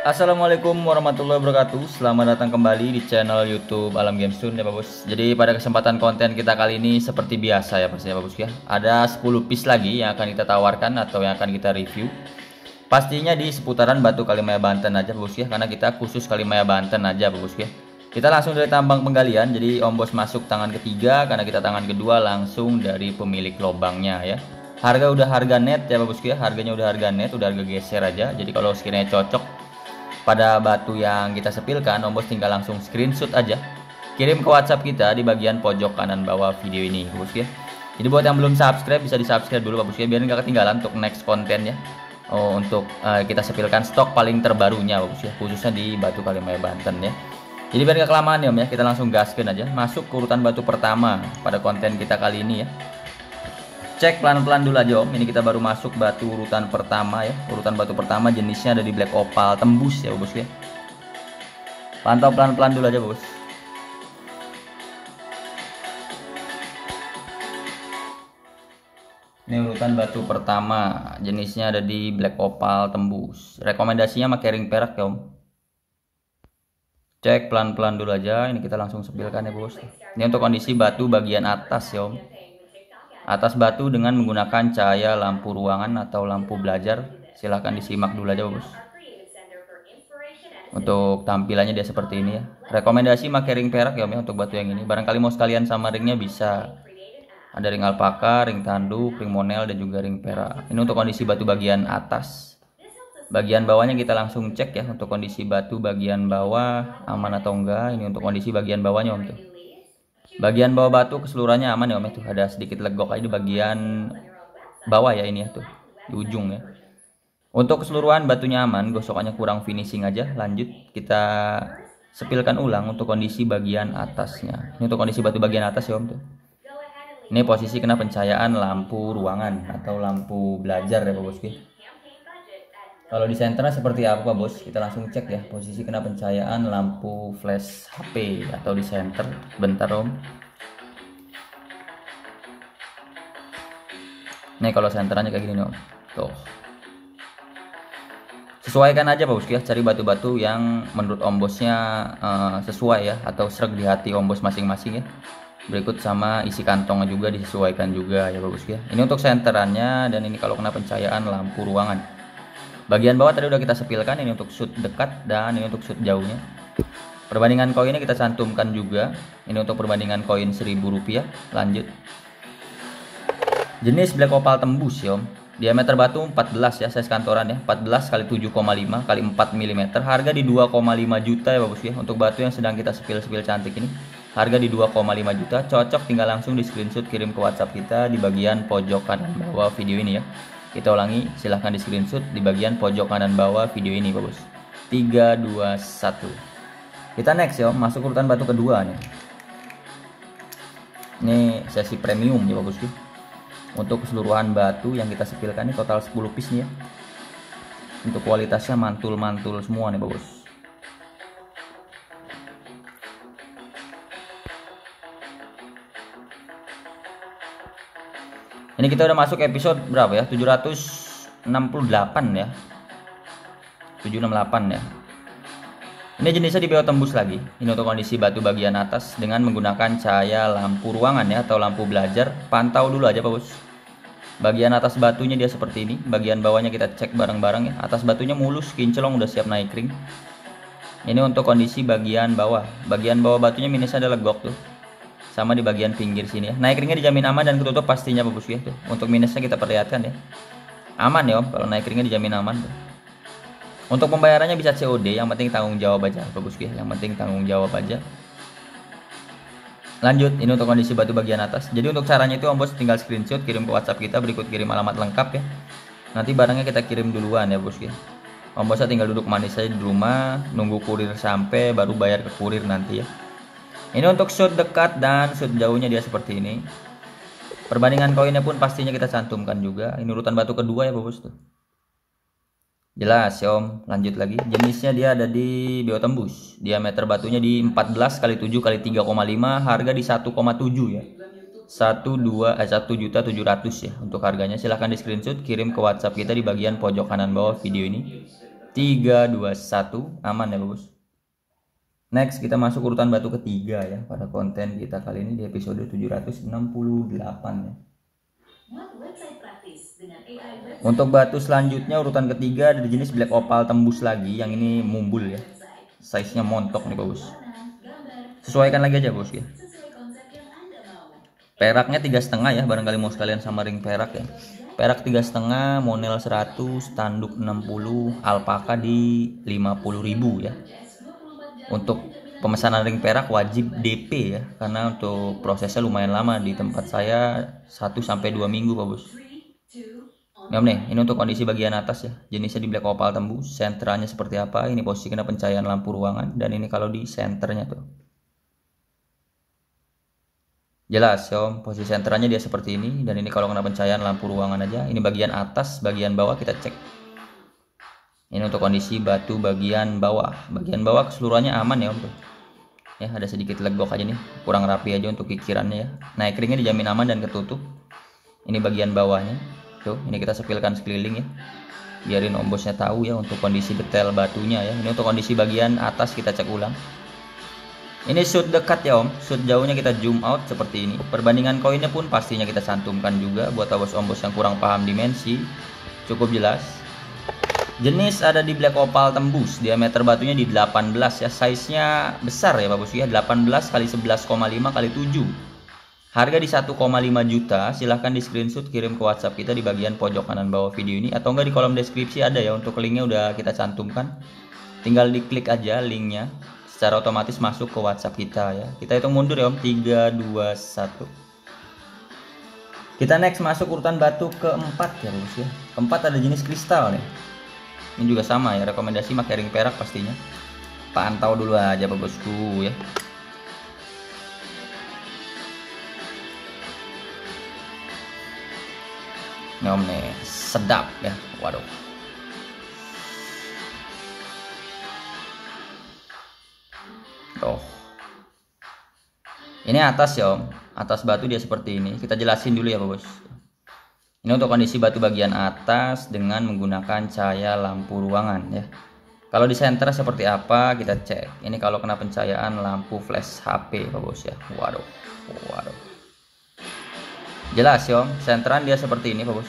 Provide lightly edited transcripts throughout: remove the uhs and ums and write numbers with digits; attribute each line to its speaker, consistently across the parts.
Speaker 1: Assalamualaikum warahmatullahi wabarakatuh. Selamat datang kembali di channel YouTube Alam Games Tune ya Pak Bos. Jadi pada kesempatan konten kita kali ini seperti biasa ya Pak Bos ya. Ada 10 piece lagi yang akan kita tawarkan atau yang akan kita review. Pastinya di seputaran Batu Kalimaya Banten aja Pak Bos ya, karena kita khusus Kalimaya Banten aja Pak Bos ya. Kita langsung dari tambang penggalian. Jadi Om Bos masuk tangan ketiga, karena kita tangan kedua langsung dari pemilik lobangnya ya. Harga udah harga net ya Pak Bos ya. Harganya udah harga net, udah harga geser aja. Jadi kalau sekiranya cocok pada batu yang kita sepilkan, Om Bos tinggal langsung screenshot aja, kirim ke WhatsApp kita di bagian pojok kanan bawah video ini, Bos ya. Jadi buat yang belum subscribe bisa di subscribe dulu, Bos ya, biar nggak ketinggalan untuk next kontennya. Untuk kita sepilkan stok paling terbarunya, Bos ya, khususnya di Batu Kalimaya Banten ya. Jadi biar nggak kelamaan ya Om ya, kita langsung gaskan aja, masuk ke urutan batu pertama pada konten kita kali ini ya. Cek pelan-pelan dulu aja Om. Ini kita baru masuk batu urutan pertama ya. Urutan batu pertama jenisnya ada di black opal tembus ya Bos ya. Pantau pelan-pelan dulu aja Bos. Ini urutan batu pertama jenisnya ada di black opal tembus. Rekomendasinya pakai ring perak ya Om. Cek pelan-pelan dulu aja. Ini kita langsung sepilkan ya Bos. Ini untuk kondisi batu bagian atas ya Om. Atas batu dengan menggunakan cahaya lampu ruangan atau lampu belajar. Silahkan disimak dulu aja Bos. Untuk tampilannya dia seperti ini ya. Rekomendasi pakai ring perak ya Om ya untuk batu yang ini. Barangkali mau sekalian sama ringnya bisa. Ada ring alpaka, ring tanduk, ring monel, dan juga ring perak. Ini untuk kondisi batu bagian atas. Bagian bawahnya kita langsung cek ya. Untuk kondisi batu bagian bawah aman atau enggak. Ini untuk kondisi bagian bawahnya Om tuh. Bagian bawah batu keseluruhannya aman ya Om itu. Ada sedikit legok aja di bagian bawah ya ini ya tuh, di ujung ya. Untuk keseluruhan batunya aman, gosokannya kurang finishing aja. Lanjut kita sepilkan ulang untuk kondisi bagian atasnya. Ini untuk kondisi batu bagian atas ya Om tuh. Ini posisi kena pencahayaan lampu ruangan atau lampu belajar ya Pak Bos. Kalau di senternya seperti apa Bos? Kita langsung cek ya posisi kena pencahayaan lampu flash HP atau di center. Bentar Om. Nih kalau senterannya kayak gini nih Om. Tuh. Sesuaikan aja Bos ya, cari batu-batu yang menurut Om Bosnya sesuai ya atau sreg di hati Om Bos masing-masing ya. Berikut sama isi kantongnya juga disesuaikan juga ya Bos ya. Ini untuk senterannya dan ini kalau kena pencahayaan lampu ruangan. Bagian bawah tadi udah kita sepilkan, ini untuk shoot dekat dan ini untuk shoot jauhnya. Perbandingan koinnya kita cantumkan juga. Ini untuk perbandingan koin Rp1.000. Lanjut. Jenis black opal tembus ya Om. Diameter batu 14 ya, size kantoran ya. 14 kali 7,5 kali 4 mm. Harga di 2,5 juta ya Bagus ya. Untuk batu yang sedang kita sepil-sepil cantik ini. Harga di 2,5 juta. Cocok, tinggal langsung di screenshot kirim ke WhatsApp kita di bagian pojok kanan bawah video ini ya. Kita ulangi, silahkan di screenshot di bagian pojok kanan bawah video ini Pak Bos. 3, 2, 1. Kita next ya, masuk urutan batu kedua nih. Ini sesi premium ya Pak Bos. Untuk keseluruhan batu yang kita sepilkan ini total 10 piece nih ya. Untuk kualitasnya mantul-mantul semua nih Pak Bos. Ini kita udah masuk episode berapa ya? 768 ya. 768 ya. Ini jenisnya di BO tembus lagi. Ini untuk kondisi batu bagian atas dengan menggunakan cahaya lampu ruangan ya atau lampu belajar. Pantau dulu aja Pak Bos. Bagian atas batunya dia seperti ini. Bagian bawahnya kita cek bareng-bareng ya. Atas batunya mulus, kinclong, udah siap naik ring. Ini untuk kondisi bagian bawah. Bagian bawah batunya minusnya ada legok tuh. Sama di bagian pinggir sini ya. Naik ringnya dijamin aman dan ketutup pastinya Pak Bos ya tuh. Untuk minusnya kita perlihatkan ya. Aman ya Om, kalau naik ringnya dijamin aman tuh. Untuk pembayarannya bisa COD, yang penting tanggung jawab aja Pak Bos ya. Yang penting tanggung jawab aja. Lanjut, ini untuk kondisi batu bagian atas. Jadi untuk caranya itu Om Bos tinggal screenshot kirim ke WhatsApp kita, berikut kirim alamat lengkap ya. Nanti barangnya kita kirim duluan ya Bos ya. Om Bosnya tinggal duduk manis aja di rumah, nunggu kurir sampai baru bayar ke kurir nanti ya. Ini untuk shoot dekat dan shoot jauhnya dia seperti ini. Perbandingan koinnya pun pastinya kita cantumkan juga. Ini urutan batu kedua ya Bos tuh. Jelas ya Om. Lanjut lagi. Jenisnya dia ada di BO tembus. Diameter batunya di 14 kali 7 kali 3,5. Harga di 1,7 ya. 1.700.000 ya untuk harganya. Silahkan di screenshot kirim ke WhatsApp kita di bagian pojok kanan bawah video ini. 3, 2, 1. Aman ya bos. Next kita masuk urutan batu ketiga ya pada konten kita kali ini di episode 768 ya. Untuk batu selanjutnya urutan ketiga dari jenis black opal tembus lagi, yang ini mumbul ya. Size nya montok nih bos. Sesuaikan lagi aja bos ya. Peraknya 3,5 ya, barangkali mau sekalian sama ring perak ya. Perak 3,5, monel 100, tanduk 60, alpaka di 50.000 ya. Untuk pemesanan ring perak wajib DP ya, karena untuk prosesnya lumayan lama, di tempat saya 1-2 minggu Pak Bos. Nah, nih, ini untuk kondisi bagian atas ya, jenisnya di black opal tembus, senteranya seperti apa, ini posisi kena pencahayaan lampu ruangan, dan ini kalau di senternya tuh. Jelas ya Om, posisi senternya dia seperti ini, dan ini kalau kena pencahayaan lampu ruangan aja. Ini bagian atas, bagian bawah kita cek. Ini untuk kondisi batu bagian bawah. Bagian bawah keseluruhannya aman ya Om tuh. Ya, ada sedikit legok aja nih, kurang rapi aja untuk kikirannya ya. Nah, keringnya dijamin aman dan ketutup. Ini bagian bawahnya. Tuh, ini kita sepilkan sekeliling ya. Biarin Om Bosnya tahu ya untuk kondisi detail batunya ya. Ini untuk kondisi bagian atas kita cek ulang. Ini shoot dekat ya Om, shoot jauhnya kita zoom out seperti ini. Perbandingan koinnya pun pastinya kita cantumkan juga buat Om Bos yang kurang paham dimensi. Cukup jelas. Jenis ada di black opal tembus, diameter batunya di 18 ya, size-nya besar ya Pak Bos ya, 18 kali 11,5 kali 7. Harga di 1,5 juta, silahkan di screenshot kirim ke WhatsApp kita di bagian pojok kanan bawah video ini, atau enggak di kolom deskripsi ada ya, untuk linknya udah kita cantumkan. Tinggal diklik aja linknya, secara otomatis masuk ke WhatsApp kita ya. Kita hitung mundur ya Om, 3, 2, 1. Kita next masuk urutan batu keempat ya Bos ya. Keempat ada jenis kristal nih. Ini juga sama ya, rekomendasi pakai ring perak pastinya. Pantau dulu aja Pak Bosku ya. Ini Om nih, sedap ya. Waduh. Tuh. Ini atas ya Om. Atas batu dia seperti ini. Kita jelasin dulu ya Pak Bos. Ini untuk kondisi batu bagian atas dengan menggunakan cahaya lampu ruangan ya. Kalau di center seperti apa kita cek. Ini kalau kena pencahayaan lampu flash HP Pak Bos ya. Waduh. Waduh. Jelas ya Om, senteran dia seperti ini Pak Bos.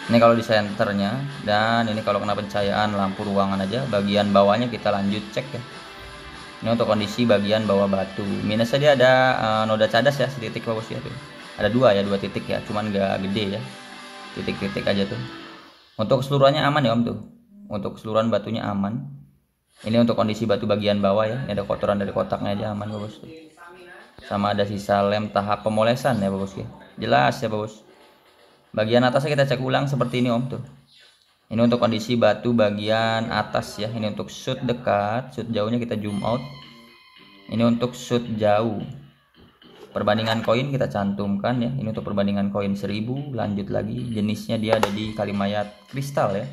Speaker 1: Ini kalau di senternya, dan ini kalau kena pencahayaan lampu ruangan aja. Bagian bawahnya kita lanjut cek ya. Ini untuk kondisi bagian bawah batu. Minusnya dia ada noda cadas ya, setitik Pak Bos ya tuh. Ada dua titik ya, cuman nggak gede ya. Titik-titik aja tuh. Untuk keseluruhannya aman ya Om tuh. Untuk keseluruhan batunya aman. Ini untuk kondisi batu bagian bawah ya. Ini ada kotoran dari kotaknya aja aman Pak Bos tuh. Sama ada sisa lem tahap pemolesan ya Pak Bos ya. Jelas ya Pak Bos. Bagian atasnya kita cek ulang seperti ini Om tuh. Ini untuk kondisi batu bagian atas ya. Ini untuk shoot dekat, shoot jauhnya kita zoom out. Ini untuk shoot jauh. Perbandingan koin kita cantumkan ya. Ini untuk perbandingan koin 1000. Lanjut lagi, jenisnya dia ada di kalimayat kristal ya.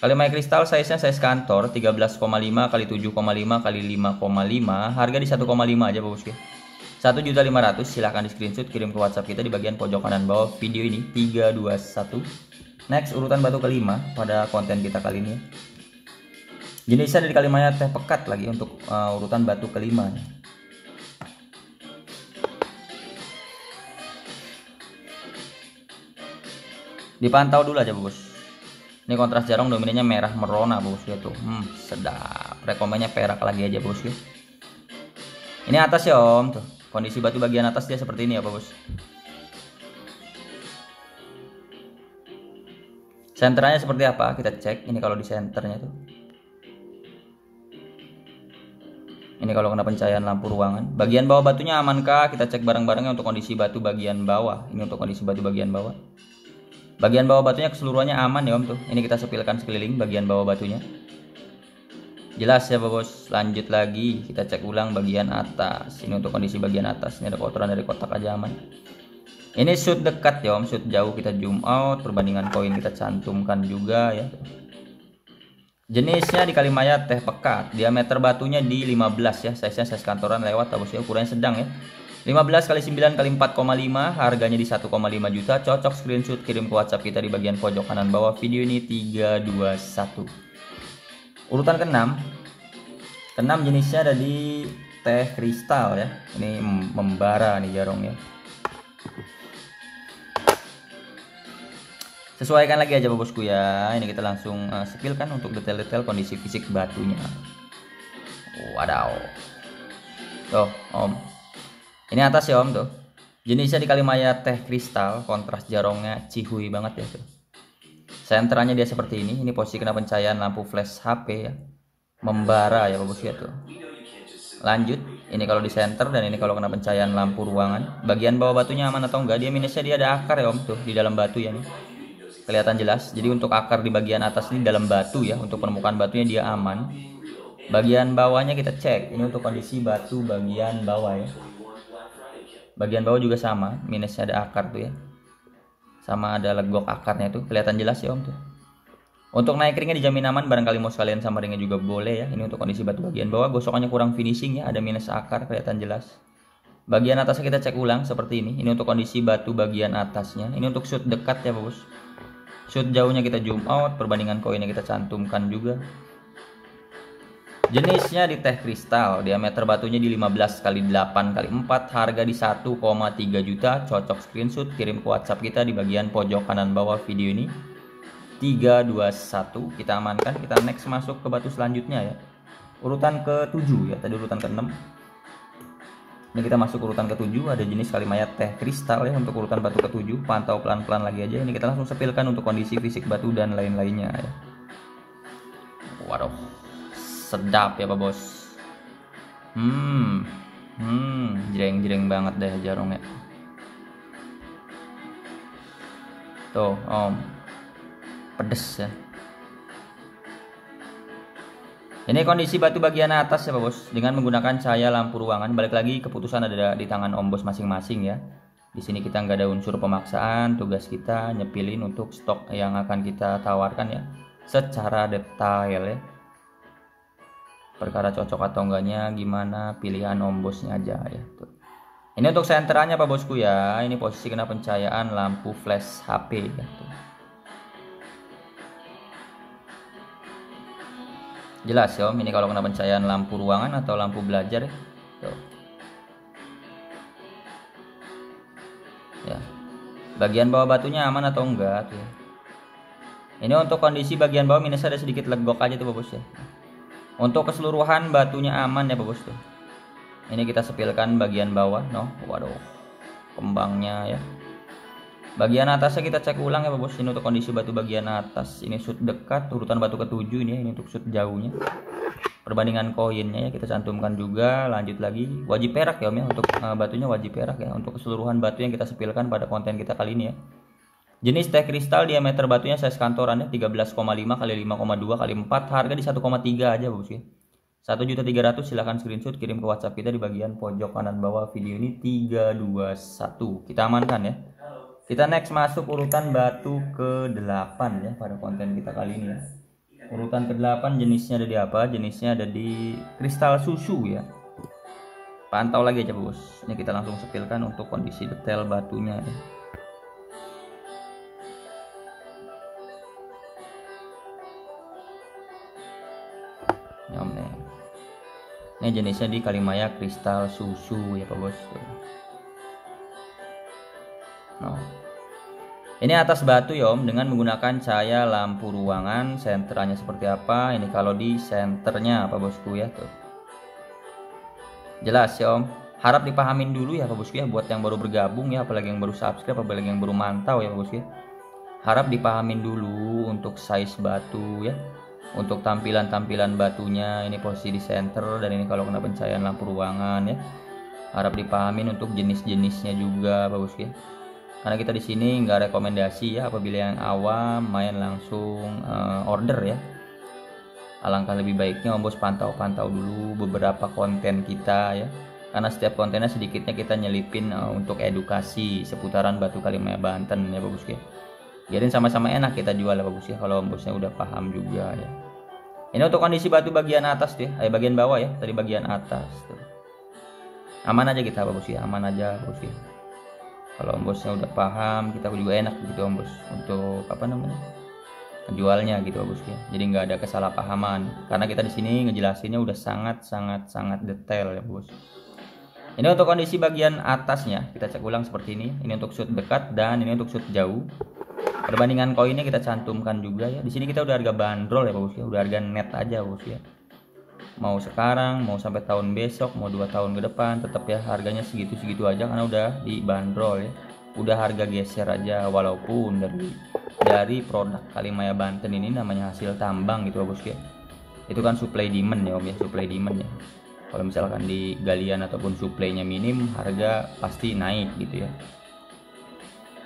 Speaker 1: Kalimayat kristal size-nya size kantor 13,5 kali 7,5 kali 5,5. Harga di 1,5 aja Pak Bos ya. 1.500.000. silahkan di screenshot kirim ke WhatsApp kita di bagian pojok kanan bawah video ini. 3, 2, 1. Next urutan batu kelima pada konten kita kali ini. Jenisnya dari kalimayat teh pekat lagi untuk urutan batu kelima. Dipantau dulu aja Bos. Ini kontras jarang dominannya merah merona Bos ya tuh. Sedap. Rekomennya perak lagi aja Bos ya. Ini atas ya Om tuh. Kondisi batu bagian atas dia seperti ini ya Bos. Senternya seperti apa? Kita cek. Ini kalau di senternya tuh. Ini kalau kena pencahayaan lampu ruangan. Bagian bawah batunya amankah? Kita cek bareng-barengnya untuk kondisi batu bagian bawah. Ini untuk kondisi batu bagian bawah. Bagian bawah batunya keseluruhannya aman ya Om tuh. Ini kita sepilkan sekeliling bagian bawah batunya. Jelas ya Bos. Lanjut lagi. Kita cek ulang bagian atas. Ini untuk kondisi bagian atas. Ini ada kotoran dari kotak aja aman. Ini shoot dekat ya Om, shoot jauh kita zoom out, perbandingan koin kita cantumkan juga ya. Jenisnya di kalimayat teh pekat, diameter batunya di 15 ya, size-nya size kantoran lewat Bos ya, ukurannya sedang ya. 15 kali 9 kali 4,5, harganya di 1,5 juta. Cocok screenshot kirim ke WhatsApp kita di bagian pojok kanan bawah video ini 321. Urutan ke-6. Ke-6 jenisnya ada di teh kristal ya. Ini membara nih jarongnya. Sesuaikan lagi aja bosku ya. Ini kita langsung sepilkan untuk detail-detail kondisi fisik batunya. Wadaw. Tuh, Om. Ini atas ya Om tuh. Jenisnya di Kalimaya teh kristal, kontras jarongnya cihuy banget ya tuh. Senterannya dia seperti ini. Ini posisi kena pencahayaan lampu flash HP ya. Membara ya bosku ya tuh. Lanjut, ini kalau di center dan ini kalau kena pencahayaan lampu ruangan. Bagian bawah batunya aman atau enggak? Dia minusnya dia ada akar ya Om tuh di dalam batu ya nih. Kelihatan jelas. Jadi untuk akar di bagian atas ini dalam batu ya, untuk permukaan batunya dia aman. Bagian bawahnya kita cek. Ini untuk kondisi batu bagian bawah ya. Bagian bawah juga sama, minusnya ada akar tuh ya. Sama ada legok akarnya tuh, kelihatan jelas ya Om tuh. Untuk naik ringnya dijamin aman, barangkali mau sekalian sama ringnya juga boleh ya. Ini untuk kondisi batu bagian bawah, gosokannya kurang finishing ya, ada minus akar kelihatan jelas. Bagian atasnya kita cek ulang seperti ini. Ini untuk kondisi batu bagian atasnya. Ini untuk shoot dekat ya Bos. Shoot jauhnya kita zoom out, perbandingan koinnya kita cantumkan juga. Jenisnya di teh kristal, diameter batunya di 15 kali 8 kali 4, harga di 1,3 juta. Cocok screenshot kirim ke WhatsApp kita di bagian pojok kanan bawah video ini 321. Kita amankan, kita next masuk ke batu selanjutnya ya. Urutan ke-7 ya, tadi urutan ke-6. Ini kita masuk urutan ke-7, ada jenis Kalimaya teh kristal ya untuk urutan batu ke-7. Pantau pelan-pelan lagi aja. Ini kita langsung sepilkan untuk kondisi fisik batu dan lain-lainnya ya. Waduh. Sedap ya Pak Bos. Jreng-jreng banget deh jarongnya. Tuh Om, pedes ya. Ini kondisi batu bagian atas ya Pak Bos, dengan menggunakan cahaya lampu ruangan. Balik lagi keputusan ada di tangan Om Bos masing-masing ya. Di sini kita nggak ada unsur pemaksaan, tugas kita nyepilin untuk stok yang akan kita tawarkan ya, secara detail ya. Perkara cocok atau enggaknya gimana, pilihan Om Bosnya aja ya tuh. Ini untuk senterannya Pak Bosku ya. Ini posisi kena pencahayaan lampu flash HP ya tuh. Jelas ya Om, ini kalau kena pencahayaan lampu ruangan atau lampu belajar ya tuh. Ya. Bagian bawah batunya aman atau enggak tuh. Ini untuk kondisi bagian bawah minusnya ada sedikit legok aja tuh Pak Bos ya. Untuk keseluruhan batunya aman ya Pak Bos tuh. Ini kita sepilkan bagian bawah, waduh, kembangnya ya. Bagian atasnya kita cek ulang ya Pak Bos. Ini untuk kondisi batu bagian atas. Ini shoot dekat, urutan batu ke-7 ini ya. Ini untuk shoot jauhnya. Perbandingan koinnya ya kita cantumkan juga. Lanjut lagi, wajib perak ya Om ya. Untuk batunya wajib perak ya. Untuk keseluruhan batu yang kita sepilkan pada konten kita kali ini ya. Jenis teh kristal, diameter batunya size kantorannya 13,5 kali 5,2 kali 4, harga di 1,3 aja Bos ya. 1.300.000, silahkan screenshot kirim ke WhatsApp kita di bagian pojok kanan bawah video ini 321. Kita amankan ya. Kita next masuk urutan batu ke-8 ya pada konten kita kali ini ya. Urutan ke-8 jenisnya ada di apa? Jenisnya ada di kristal susu ya. Pantau lagi aja Bos. Ini kita langsung sepilkan untuk kondisi detail batunya ya. Ini jenisnya di Kalimaya kristal susu ya Pak Bos. Ini atas batu ya Om, dengan menggunakan cahaya lampu ruangan. Senternya seperti apa? Ini kalau di senternya Pak Bosku ya tuh. Jelas ya Om. Harap dipahamin dulu ya Pak Bosku ya, buat yang baru bergabung ya, apalagi yang baru subscribe, apalagi yang baru mantau ya Pak Bosku ya. Harap dipahamin dulu untuk size batu ya. Untuk tampilan-tampilan batunya, ini posisi di center dan ini kalau kena pencahayaan lampu ruangan ya. Harap dipahamin untuk jenis-jenisnya juga Pak Bosku ya. Karena kita di sini nggak rekomendasi ya, apabila yang awam main langsung order ya. Alangkah lebih baiknya Om Bos pantau-pantau dulu beberapa konten kita ya. Karena setiap kontennya sedikitnya kita nyelipin untuk edukasi seputaran batu Kalimaya Banten ya Pak Bosku ya. Biarin sama-sama enak kita jual ya Pak Bos ya, kalau Om Bosnya udah paham juga ya. Ini untuk kondisi batu bagian atas tuh ya, bagian bawah ya, tadi bagian atas tuh. Aman aja kita bos ya, aman aja bos ya. Kalau bosnya udah paham, kita juga enak gitu bos untuk jualnya gitu bos ya. Jadi nggak ada kesalahpahaman karena kita di sini ngejelasinnya udah sangat detail ya bos. Ini untuk kondisi bagian atasnya, kita cek ulang seperti ini. Ini untuk shoot dekat dan ini untuk shoot jauh. Perbandingan koinnya kita cantumkan juga ya. Di sini kita udah harga bandrol ya bos ya, udah harga net aja bos ya. Mau sekarang, mau sampai tahun besok, mau 2 tahun ke depan, tetap ya harganya segitu aja karena udah dibanderol ya. Udah harga geser aja, walaupun dari produk Kalimaya Banten ini namanya hasil tambang gitu bos ya. Itu kan supply demand ya om ya, supply demand ya. Kalau misalkan di galian ataupun supply-nya minim, harga pasti naik gitu ya.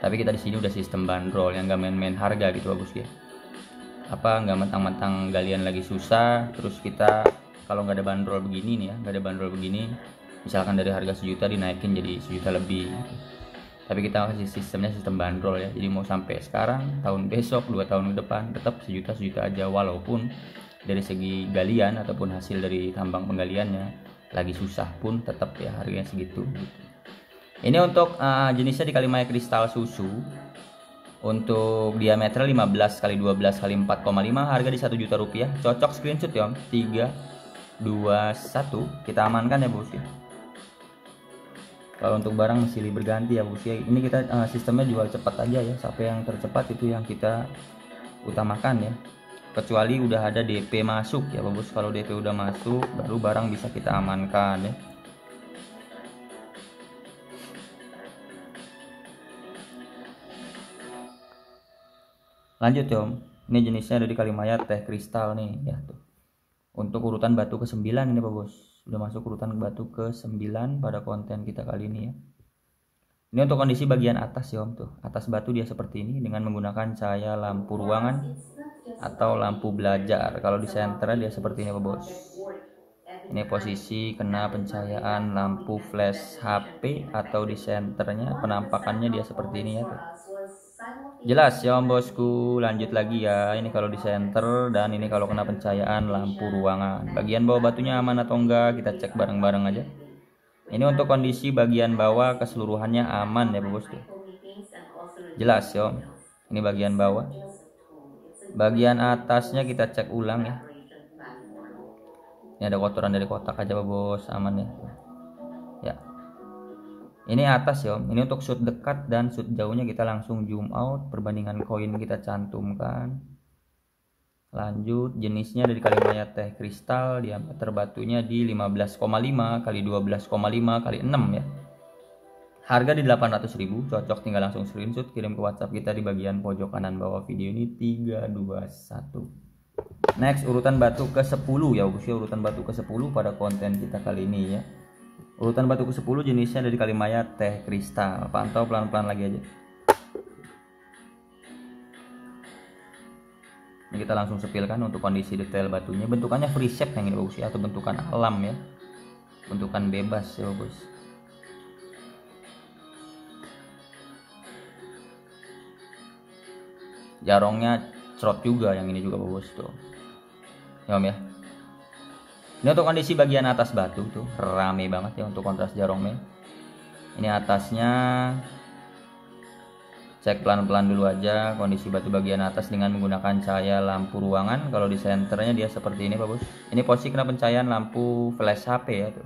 Speaker 1: Tapi kita di sini udah sistem bandrol yang gak main-main harga gitu bos ya. Apa nggak mentang-mentang galian lagi susah, terus kita kalau nggak ada bandrol begini nih ya, nggak ada bandrol begini, misalkan dari harga 1 juta dinaikin jadi 1 juta lebih gitu. Tapi kita masih sistemnya sistem bandrol ya, jadi mau sampai sekarang, tahun besok, 2 tahun ke depan tetap 1 juta aja, walaupun dari segi galian ataupun hasil dari tambang penggaliannya lagi susah pun tetap ya harganya segitu gitu. Ini untuk jenisnya di Kalimaya kristal susu. Untuk diameter 15 x 12 x 4,5, harga di 1 juta rupiah. Cocok screenshot ya om. 3 2 1 kita amankan ya bos ya. Kalau untuk barang silih berganti ya bos ya. Ini kita sistemnya jual cepat aja ya, sampai yang tercepat itu yang kita utamakan ya. Kecuali udah ada DP masuk ya bos. Kalau DP udah masuk baru barang bisa kita amankan ya. Lanjut ya om, ini jenisnya dari Kalimaya teh kristal nih ya tuh. Untuk urutan batu ke-9 ini Pak Bos. Udah masuk urutan batu ke-9 pada konten kita kali ini ya. Ini untuk kondisi bagian atas ya om tuh. Atas batu dia seperti ini dengan menggunakan cahaya lampu ruangan atau lampu belajar. Kalau di senter dia seperti ini Pak Bos. Ini posisi kena pencahayaan lampu flash HP atau di senternya penampakannya dia seperti ini ya tuh. Jelas ya om bosku, lanjut lagi ya. Ini kalau di center dan ini kalau kena pencahayaan lampu ruangan. Bagian bawah batunya aman atau enggak kita cek bareng-bareng aja. Ini untuk kondisi bagian bawah keseluruhannya aman ya bosku. Jelas ya om. Ini bagian bawah. Bagian atasnya kita cek ulang ya. Ini ada kotoran dari kotak aja bos, aman ya. Ya. Ini atas ya om, ini untuk shoot dekat dan shoot jauhnya kita langsung zoom out, perbandingan koin kita cantumkan. Lanjut, jenisnya dari Kalimaya teh kristal, diameter batunya di 15,5 x 12,5 x 6 ya. Harga di 800.000, cocok tinggal langsung screenshot kirim ke WhatsApp kita di bagian pojok kanan bawah video ini. 3 2 1. Next urutan batu ke-10 ya bos ya, urutan batu ke-10 pada konten kita kali ini ya. Urutan batu ke-10 jenisnya dari Kalimaya teh kristal. Pantau pelan-pelan lagi aja. Ini kita langsung sepilkan untuk kondisi detail batunya. Bentukannya free shape yang ini bagus ya, atau bentukan alam ya. Bentukan bebas ya bagus. Jarongnya cerot juga, yang ini juga bagus tuh. Ya om ya. Ini untuk kondisi bagian atas batu tuh rame banget ya untuk kontras jarongnya. Ini atasnya cek pelan-pelan dulu aja kondisi batu bagian atas dengan menggunakan cahaya lampu ruangan. Kalau di senternya dia seperti ini Pak Bos. Ini posisi kena pencahayaan lampu flash HP ya tuh.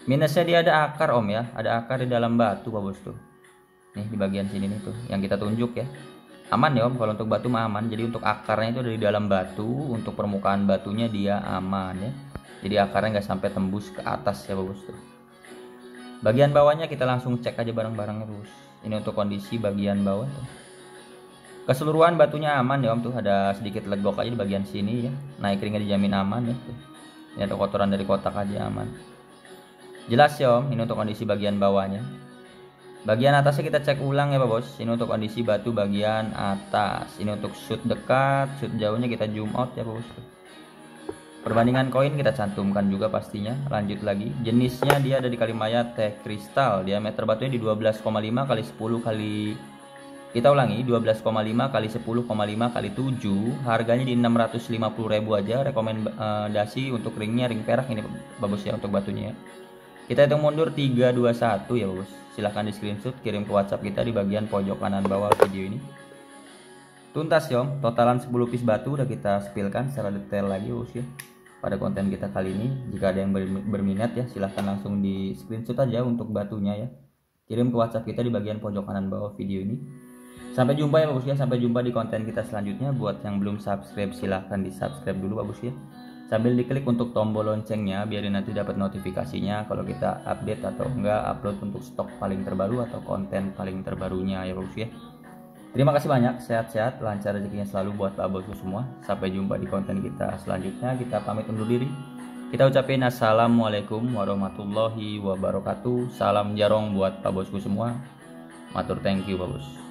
Speaker 1: Minusnya dia ada akar om ya, ada akar di dalam batu Pak Bos tuh. Nih di bagian sini nih tuh yang kita tunjuk ya. Aman ya om, kalau untuk batu mah aman. Jadi untuk akarnya itu dari dalam batu, untuk permukaan batunya dia aman ya. Jadi akarnya nggak sampai tembus ke atas ya bos tuh. Bagian bawahnya kita langsung cek aja bareng-bareng ya bos. Ini untuk kondisi bagian bawah tuh. Keseluruhan batunya aman ya om tuh, ada sedikit legok aja di bagian sini ya. Naik ringnya dijamin aman ya tuh. Ini ada kotoran dari kotak aja aman. Jelas ya om, ini untuk kondisi bagian bawahnya. Bagian atasnya kita cek ulang ya Pak Bos. Ini untuk kondisi batu bagian atas. Ini untuk shoot dekat, shoot jauhnya kita zoom out ya Pak Bos. Perbandingan koin kita cantumkan juga pastinya. Lanjut lagi, jenisnya dia ada di Kalimaya teh kristal. Diameter batunya di 12,5 x 10 kali, kita ulangi, 12,5 x 10,5 x 7. Harganya di 650.000 aja. Rekomendasi untuk ringnya ring perak ini bagus ya untuk batunya ya. Kita hitung mundur 3 2 1 ya bos. Silahkan di screenshot, kirim ke WhatsApp kita di bagian pojok kanan bawah video ini. Tuntas Yom, totalan 10 piece batu udah kita spillkan secara detail lagi bos ya pada konten kita kali ini. Jika ada yang berminat ya silahkan langsung di screenshot aja untuk batunya ya, kirim ke WhatsApp kita di bagian pojok kanan bawah video ini. Sampai jumpa ya bos ya, sampai jumpa di konten kita selanjutnya. Buat yang belum subscribe silahkan di subscribe dulu bos ya, sambil diklik untuk tombol loncengnya biar nanti dapat notifikasinya kalau kita update atau enggak upload untuk stok paling terbaru atau konten paling terbarunya ya bos ya. Terima kasih banyak, sehat-sehat, lancar rezekinya selalu buat Pak Bosku semua. Sampai jumpa di konten kita selanjutnya. Kita pamit undur diri. Kita ucapin assalamualaikum warahmatullahi wabarakatuh. Salam jarong buat Pak Bosku semua. Matur thank you Pak Bos.